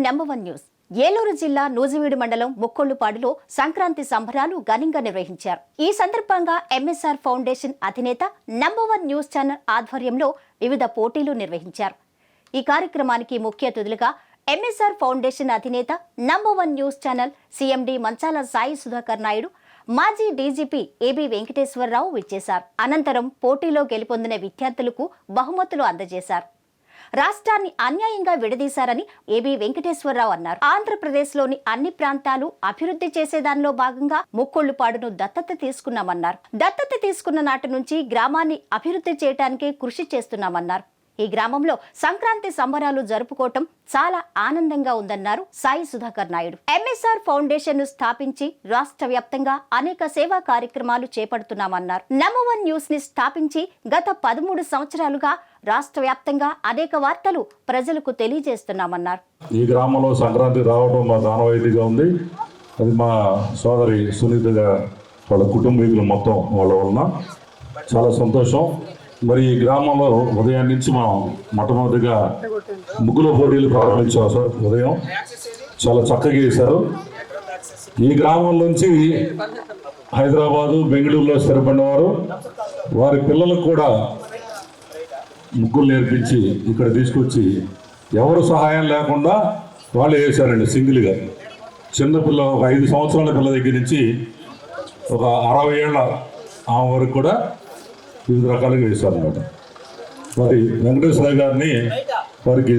Number 1 news. Eluru జిల్లా నూజివీడు మండలం ముక్కొళ్లుపాడులో సంక్రాంతి సంబరాలు ఘనంగా నిర్వహించారు. ఈ సందర్భంగా ఎంఎస్ఆర్ ఫౌండేషన్ అధినేత నంబర్ 1 న్యూస్ ఛానల్ ఆధ్వర్యంలో వివిధ పోటీలు నిర్వహించారు. ఈ కార్యక్రమానికి ముఖ్య అతిథులుగా ఎంఎస్ఆర్ ఫౌండేషన్ అధినేత నంబర్ 1 న్యూస్ ఛానల్ సిఎండి మంచాల సాయి సుధాకర్ నాయుడు, మాజీ డీజీపీ ఏబీ వెంకటేశ్వరరావు విచ్చేశారు. అనంతరం పోటీలో గెలుపొందిన విద్యార్థులకు బహుమతులు అందజేశారు. రాష్ట్రాన్ని అన్యాయంగా విడదీశారని ఏబీ వెంకటేశ్వరరావు అన్నారు. ఆంధ్రప్రదేశ్లోని అన్ని ప్రాంతాలు అభివృద్ధి చేసేదానిలో భాగంగా ముక్కొళ్లుపాడును దత్తత తీసుకున్నామన్నారు. దత్తత తీసుకున్న నాటి నుంచి గ్రామాన్ని అభివృద్ధి చేయడానికి కృషి చేస్తున్నామన్నారు. ఈ గ్రామంలో సంక్రాంతి సంబరాలు జరుపుకోవటం చాలా ఆనందంగా ఉందన్నారు సాయి సుధాకర్ నాయుడు. ఎంఎస్ఆర్ ఫౌండేషన్ ను స్థాపించి రాష్ట్ర వ్యాప్తంగా అనేక సేవా కార్యక్రమాలు చేపడుతున్నామన్నారు. నంబర్ 1 న్యూస్ ని స్థాపించి గత 13 సంవత్సరాలుగా రాష్ట్ర వ్యాప్తంగా అనేక వార్తలు ప్రజలకు తెలియజేస్తున్నామన్నారు. ఈ గ్రామంలో సంక్రాంతి రావడం మా ఆనవాయితీగా ఉంది. అది మా సోదరి సునీత వాళ్ళ కుటుంబీకులు మొత్తం వాళ్ళ వలన చాలా సంతోషం. మరి ఈ గ్రామంలో ఉదయం నుంచి మనం మొట్టమొదటిగా ముగ్గుల పోటీలు ప్రారంభించాం సార్. ఉదయం చాలా చక్కగా చేశారు. ఈ గ్రామం నుంచి హైదరాబాదు, బెంగళూరులో స్థిరపడిన వారి పిల్లలకు కూడా ముగ్గులు నేర్పించి ఇక్కడ తీసుకొచ్చి ఎవరు సహాయం లేకుండా వాళ్ళు వేశారండి సింగిల్గా. చిన్నపిల్ల ఒక 5 సంవత్సరాల పిల్ల దగ్గర నుంచి ఒక 60 ఏళ్ళ ఆమె వరకు కూడా వివిధ రకాలుగా వేశారన్నమాట. మరి వెంకటేశ్వర గారిని వారికి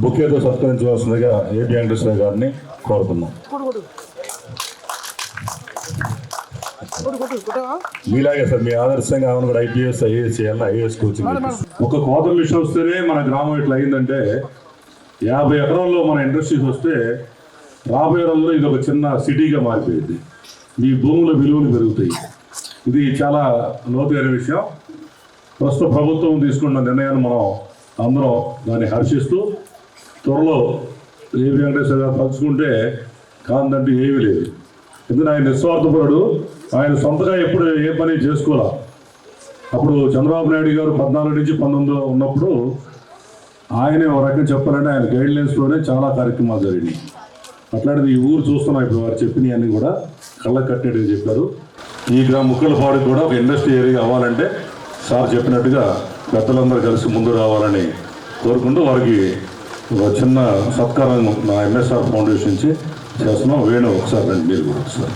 బొకేతో సత్కరించవలసిందిగా ఏబీ వెంకటేశ్వర గారిని కోరుతున్నాం. మీలాగే సార్ మీ ఆదర్శంగా ఆమెను కూడా ఐపీఎస్, ఐఏఎస్ చేయాలి. ఐఏఎస్ కోచింగ్ ఒక కోతల విషయం వస్తేనే మన గ్రామం ఇట్లా అయిందంటే 50 ఎకరాల్లో మన ఇండస్ట్రీస్ వస్తే రాబోయే రోజుల్లో ఇది ఒక చిన్న సిటీగా మారిపోయింది. మీ భూముల విలువలు పెరుగుతాయి. ఇది చాలా లోతైన విషయం. ప్రస్తుత ప్రభుత్వం తీసుకున్న నిర్ణయాన్ని మనం అందరం దాన్ని హర్షిస్తూ త్వరలో ఏబీ వెంకటేశ్వర గారు పంచుకుంటే కాదంటే ఏమీ లేదు. ఎందుకంటే ఆయన నిస్వార్థపరుడు. ఆయన సొంతగా ఎప్పుడు ఏ పని చేసుకోవాలా. అప్పుడు చంద్రబాబు నాయుడు గారు 14 నుంచి 19 ఉన్నప్పుడు ఆయనే ఒక రకంగా చెప్పాలంటే ఆయన గైడ్లైన్స్లోనే చాలా కార్యక్రమాలు జరిగినాయి. అట్లాంటిది ఈ ఊరు చూస్తున్నాం. ఇప్పుడు వారు చెప్పినవన్నీ కూడా కళ్ళకు కట్టినట్టుగా చెప్పారు. ఈ ముక్కలపాడు కూడా ఒక ఇండస్ట్రీ ఏరియా అవ్వాలంటే సార్ చెప్పినట్టుగా పెద్దలందరూ కలిసి ముందు రావాలని కోరుకుంటూ వారికి ఒక చిన్న సత్కారం నా ఎంఎస్ఆర్ ఫౌండేషన్ నుంచి చేస్తున్నాం. వేణు ఒకసారి రండి మీరు కూడా ఒకసారి.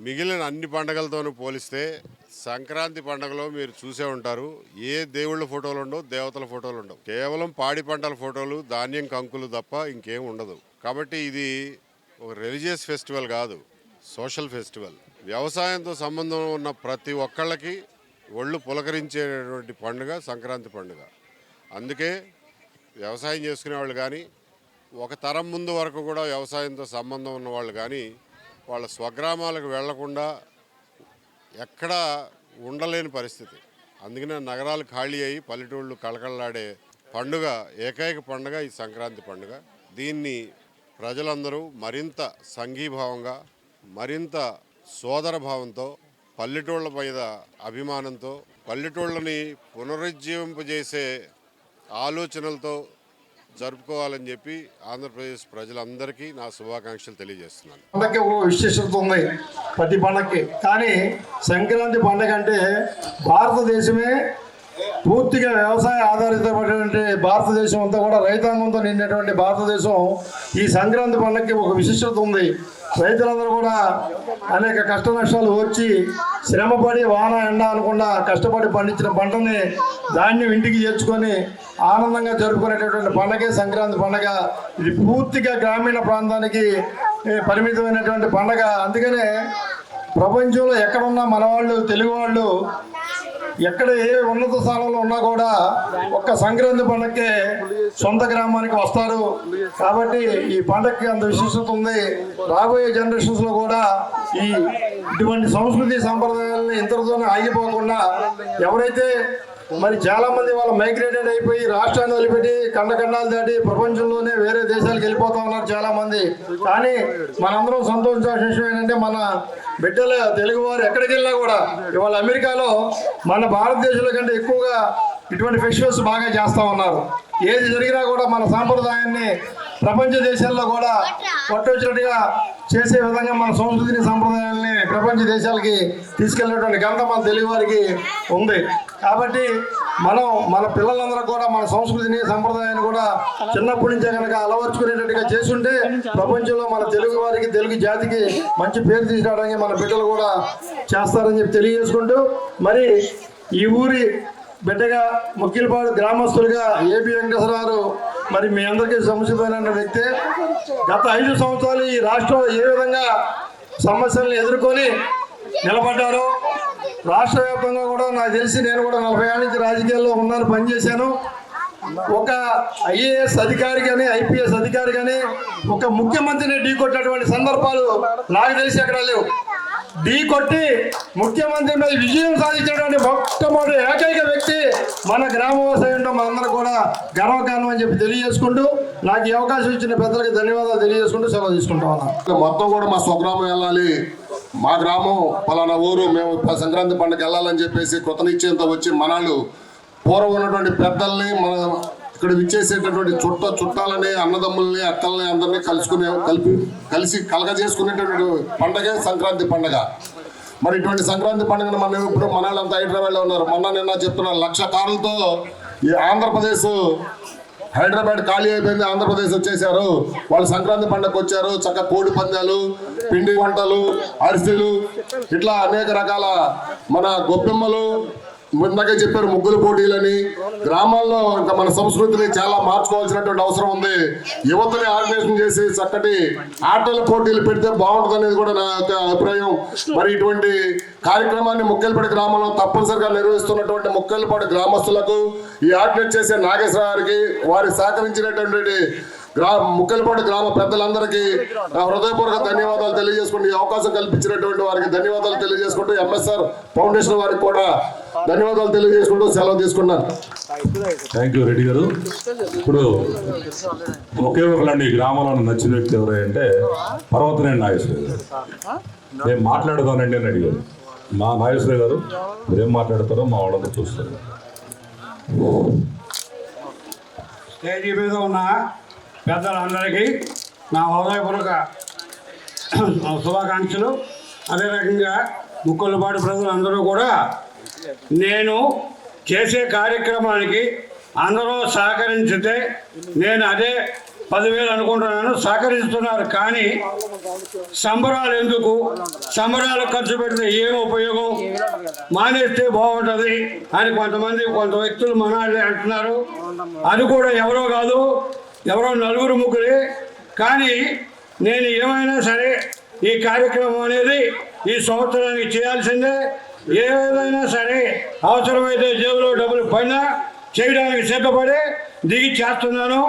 మిగిలిన అన్ని పండుగలతోనూ పోలిస్తే సంక్రాంతి పండుగలో మీరు చూసే ఉంటారు, ఏ దేవుళ్ళ ఫోటోలు ఉండవు, దేవతల ఫోటోలు ఉండవు. కేవలం పాడి పంటల ఫోటోలు, ధాన్యం కంకులు తప్ప ఇంకేం ఉండదు. కాబట్టి ఇది ఒక రిలీజియస్ ఫెస్టివల్ కాదు, సోషల్ ఫెస్టివల్. వ్యవసాయంతో సంబంధం ఉన్న ప్రతి ఒక్కళ్ళకి ఒళ్ళు పులకరించేటువంటి పండుగ సంక్రాంతి పండుగ. అందుకే వ్యవసాయం చేసుకునే వాళ్ళు కానీ, ఒక తరం ముందు వరకు కూడా వ్యవసాయంతో సంబంధం ఉన్న వాళ్ళు కానీ వాళ్ళ స్వగ్రామాలకు వెళ్లకుండా ఎక్కడా ఉండలేని పరిస్థితి. అందుకనే నగరాలు ఖాళీ అయ్యి పల్లెటూళ్ళు కళకళలాడే పండుగ, ఏకైక పండుగ ఈ సంక్రాంతి పండుగ. దీన్ని ప్రజలందరూ మరింత సంఘీభావంగా, మరింత సోదరభావంతో, పల్లెటూళ్ళ మీద అభిమానంతో, పల్లెటూళ్ళని పునరుజ్జీవింపజేసే ఆలోచనలతో జరుపుకోవాలని చెప్పి ఆంధ్రప్రదేశ్ ప్రజలందరికీ నా శుభాకాంక్షలు తెలియజేస్తున్నాను. పండగకి ఒక విశేషత ఉంది ప్రతి పండగకి. కానీ సంక్రాంతి పండగ అంటే భారతదేశమే పూర్తిగా వ్యవసాయ ఆధారితమైనటువంటి భారతదేశం అంతా కూడా రైతాంగంతో నిండినటువంటి భారతదేశం ఈ సంక్రాంతి పండగకి ఒక విశిష్టత ఉంది. రైతులందరూ కూడా అనేక కష్ట నష్టాలు వచ్చి శ్రమపడి వాన ఎండ అనకుండా కష్టపడి పండించిన పంటని ధాన్యం ఇంటికి చేర్చుకొని ఆనందంగా జరుపుకునేటటువంటి పండగే సంక్రాంతి పండగ. ఇది పూర్తిగా గ్రామీణ ప్రాంతానికి పరిమితమైనటువంటి పండగ. అందుకనే ప్రపంచంలో ఎక్కడున్నా మన వాళ్ళు తెలుగు వాళ్ళు ఎక్కడ ఏ ఉన్నత స్థానంలో ఉన్నా కూడా ఒక్క సంక్రాంతి పండగకే సొంత గ్రామానికి వస్తారు. కాబట్టి ఈ పండగకి అంత విశిష్టత ఉంది. రాబోయే జనరేషన్స్లో కూడా ఇటువంటి సంస్కృతి సంప్రదాయాలని ఇంతటితోనే ఆగిపోకుండా ఎవరైతే మరి చాలా మంది వాళ్ళు మైగ్రేటెడ్ అయిపోయి రాష్ట్రాన్ని వదిలిపెట్టి ఖండాలు దాటి ప్రపంచంలోనే వేరే దేశాలకు వెళ్ళిపోతా ఉన్నారు చాలా మంది. కానీ మనందరం సంతోషించాల్సిన విషయం ఏంటంటే మన బిడ్డలు తెలుగువారు ఎక్కడికి వెళ్ళినా కూడా ఇవాళ అమెరికాలో మన భారతదేశంలో కంటే ఎక్కువగా ఇటువంటి ఫెస్టివల్స్ బాగా చేస్తూ ఉన్నారు. ఏది జరిగినా కూడా మన సాంప్రదాయాన్ని ప్రపంచ దేశాల్లో కూడా కొట్టొచ్చినట్టుగా చేసే విధంగా మన సంస్కృతిని సంప్రదాయాల్ని ప్రపంచ దేశాలకి తీసుకెళ్ళినటువంటి ఘనత మన తెలుగు వారికి ఉంది. కాబట్టి మనం మన పిల్లలందరూ కూడా మన సంస్కృతిని సంప్రదాయాన్ని కూడా చిన్నప్పటి నుంచే కనుక అలవర్చుకునేటట్టుగా చేసుంటే ప్రపంచంలో మన తెలుగు వారికి తెలుగు జాతికి మంచి పేరు తీసుకురావడానికి మన బిడ్డలు కూడా చేస్తారని చెప్పి తెలియజేసుకుంటూ మరి ఈ ఊరి బిడ్డగా ముక్కిలపాడు గ్రామస్తులుగా ఏబి వెంకటేశ్వరరావు మరి మీ అందరికీ సముచితమైన వ్యక్తి. గత 5 సంవత్సరాలు ఈ రాష్ట్రంలో ఏ విధంగా సమస్యలను ఎదుర్కొని నిలబడ్డారో రాష్ట్ర వ్యాప్తంగా కూడా నాకు తెలిసి నేను కూడా 40 ఏళ్ళ నుంచి రాజకీయాల్లో ఉన్నాను, పనిచేశాను. ఒక ఐఏఎస్ అధికారి కానీ ఐపీఎస్ అధికారి కానీ ఒక ముఖ్యమంత్రిని ఢీకొట్టినటువంటి సందర్భాలు నాకు తెలిసి ఎక్కడ లేవు. ఢీకొట్టి ముఖ్యమంత్రి మీద విజయం సాధించినటువంటి మొట్టమొదటి ఏకైక వ్యక్తి మన గ్రామవాసి ఉండడం మనందరూ కూడా గర్వకారణం అని చెప్పి తెలియజేసుకుంటూ నాకు ఈ అవకాశం ఇచ్చిన పెద్దలకి ధన్యవాదాలు తెలియజేసుకుంటూ సెలవు తీసుకుంటా ఉన్నాను. మొత్తం కూడా మా స్వగ్రామం వెళ్ళాలి, మా గ్రామం పలానా ఊరు, మేము సంక్రాంతి పండుగ వెళ్ళాలని చెప్పేసి కొత్త నిశ్చయంతో వచ్చి మనాళ్ళు పూర్వం ఉన్నటువంటి పెద్దల్ని మన ఇక్కడ విచ్చేసేటటువంటి చుట్టాలని అన్నదమ్ముల్ని అక్కల్ని అందరినీ కలిసి కలగజేసుకునేటటువంటి పండగే సంక్రాంతి పండగ. మరి ఇటువంటి సంక్రాంతి పండుగను మనం ఇప్పుడు మనాళ్ళంతా హైదరాబాద్లో ఉన్నారు. మొన్న నిన్న చెప్తున్నారు 1,00,000 కార్లతో ఈ ఆంధ్రప్రదేశ్ హైదరాబాద్ ఖాళీ అయిపోయింది, ఆంధ్రప్రదేశ్ వచ్చేసారు. వాళ్ళు సంక్రాంతి పండుగకు వచ్చారు. చక్కగా కోడి పందాలు, పిండి వంటలు, అరిసెలు, ఇట్లా అనేక రకాల మన గొప్పెమ్మలు, ముందుగా చెప్పారు ముగ్గుల పోటీలని. గ్రామాల్లో ఇంకా మన సంస్కృతిని చాలా మార్చుకోవాల్సినటువంటి అవసరం ఉంది. యువతని ఆర్గనైజేషన్ చేసి చక్కటి ఆటల పోటీలు పెడితే బాగుంటుంది అనేది కూడా నా యొక్క అభిప్రాయం. మరి ఇటువంటి కార్యక్రమాన్ని ముక్కెలపాడు గ్రామంలో తప్పనిసరిగా నిర్వహిస్తున్నటువంటి ముక్కెలపాడు గ్రామస్తులకు, ఈ ఆర్గనైజ్ చేసే నాగేశ్వర గారికి, వారి సహకరించినటువంటి ముక్కెలపాడు గ్రామ పెద్దలందరికీ హృదయపూర్వక ధన్యవాదాలు తెలియజేసుకుంటూ ఈ అవకాశం కల్పించినటువంటి వారికి ధన్యవాదాలు తెలియజేసుకుంటూ ఎంఎస్ఆర్ ఫౌండేషన్ వారికి కూడా ధన్యవాదాలు తెలియజేసుకుంటూ సెలవు తీసుకున్నాను. థ్యాంక్ యూ రెడ్డి గారు. ఇప్పుడు ఒకే ఒకళ్ళండి ఈ గ్రామంలో నచ్చిన వ్యక్తి ఎవరంటే పర్వతనేని నాగేశ్వర గారు. నేను మాట్లాడదానండి అని అడిగారు. మా నాగేశ్వర గారు మీరేం మాట్లాడతారో మా వాళ్ళంతా చూస్తారు. స్టేజీ మీద ఉన్న పెద్దలందరికీ నా హృదయపూర్వక శుభాకాంక్షలు. అదే రకంగా ముక్కొల్లపాడు ప్రజలందరూ కూడా నేను చేసే కార్యక్రమానికి అందరూ సహకరించితే నేను అదే 10,000 అనుకుంటున్నాను, సహకరిస్తున్నారు. కానీ సంబరాలు ఎందుకు, సంబరాలు ఖర్చు పెడితే ఏం ఉపయోగం, మానేస్తే బాగుంటుంది అని కొంత వ్యక్తులు మనాలి అంటున్నారు. అది కూడా ఎవరో కాదు, ఎవరో 4-3. కానీ నేను ఏమైనా సరే ఈ కార్యక్రమం అనేది ఈ సంవత్సరానికి చేయాల్సిందే. ఏదైనా సరే అవసరమైతే జేబులో డబ్బులు పడినా చేయడానికి సిద్ధపడి దిగి చేస్తున్నాను.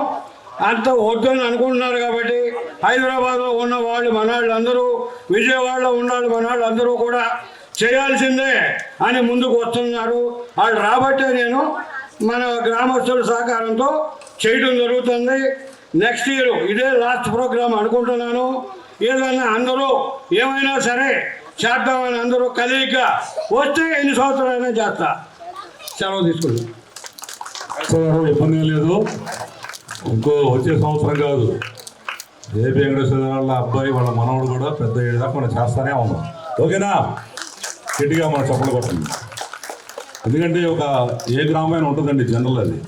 అంత వద్దని అనుకుంటున్నారు కాబట్టి హైదరాబాద్లో ఉన్న వాళ్ళు మనాళ్ళు అందరూ, విజయవాడలో ఉన్న మనాళ్ళు అందరూ కూడా చేయాల్సిందే అని ముందుకు వస్తున్నారు. వాళ్ళు రాబట్టే నేను మన గ్రామస్తుల సహకారంతో చేయడం జరుగుతుంది. నెక్స్ట్ ఇయర్ ఇదే లాస్ట్ ప్రోగ్రామ్ అనుకుంటున్నాను. ఏదైనా అందరూ ఏమైనా సరే చేద్దామని అందరూ కలిగిగా వస్తే ఎన్ని సంవత్సరాలైనా చేస్తా. సెలవు తీసుకుంటాం. ఇబ్బంది లేదు. ఇంకో వచ్చే సంవత్సరం కాదు, ఏపీ వెంకటేశ్వర వాళ్ళ అబ్బాయి వాళ్ళ మనవడు కూడా పెద్ద ఏడాది మనం చేస్తానే ఉన్నాం. ఓకేనా? గట్టిగా మనం చప్పలు కొట్టండి. ఎందుకంటే ఏ గ్రామైనా ఉంటుందండి జనరల్. అది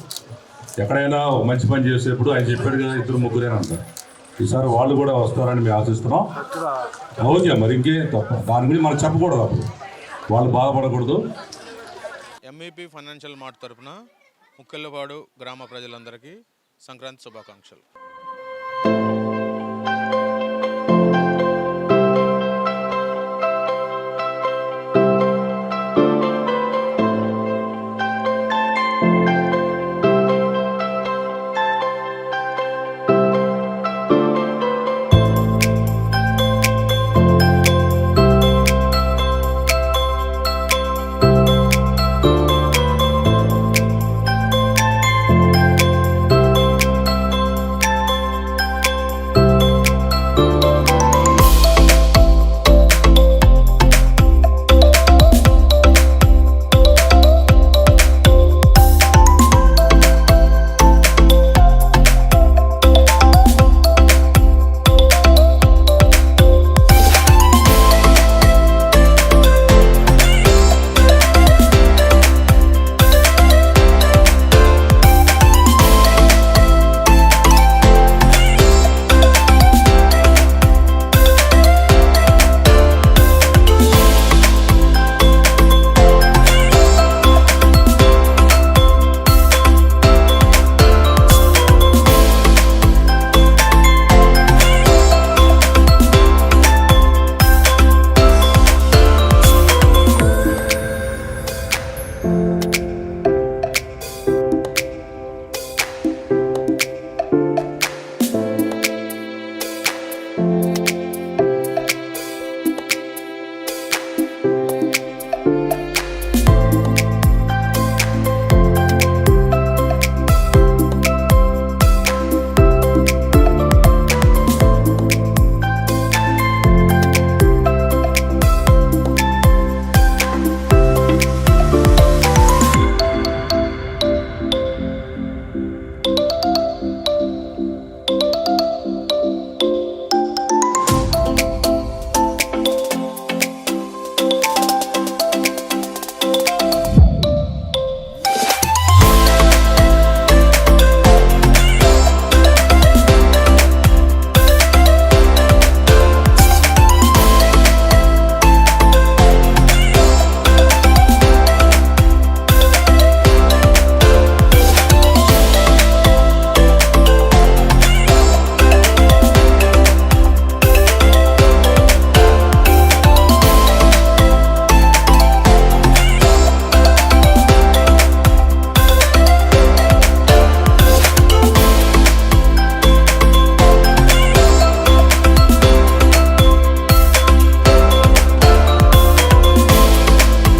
ఎక్కడైనా మంచి పని చేసేప్పుడు ఆయన చెప్పాడు కదా 2-3 అంటారు. ఈసారి వాళ్ళు కూడా వస్తారని మేము ఆశిస్తున్నాం. ఓకే, మరి ఇంకేం తప్ప దాని గురించి మనం చెప్పకూడదు, అప్పుడు వాళ్ళు బాధపడకూడదు. ఎంఈపీ ఫైనాన్షియల్ మార్ట్ తరపున ముక్కెళ్ళపాడు గ్రామ ప్రజలందరికీ సంక్రాంతి శుభాకాంక్షలు.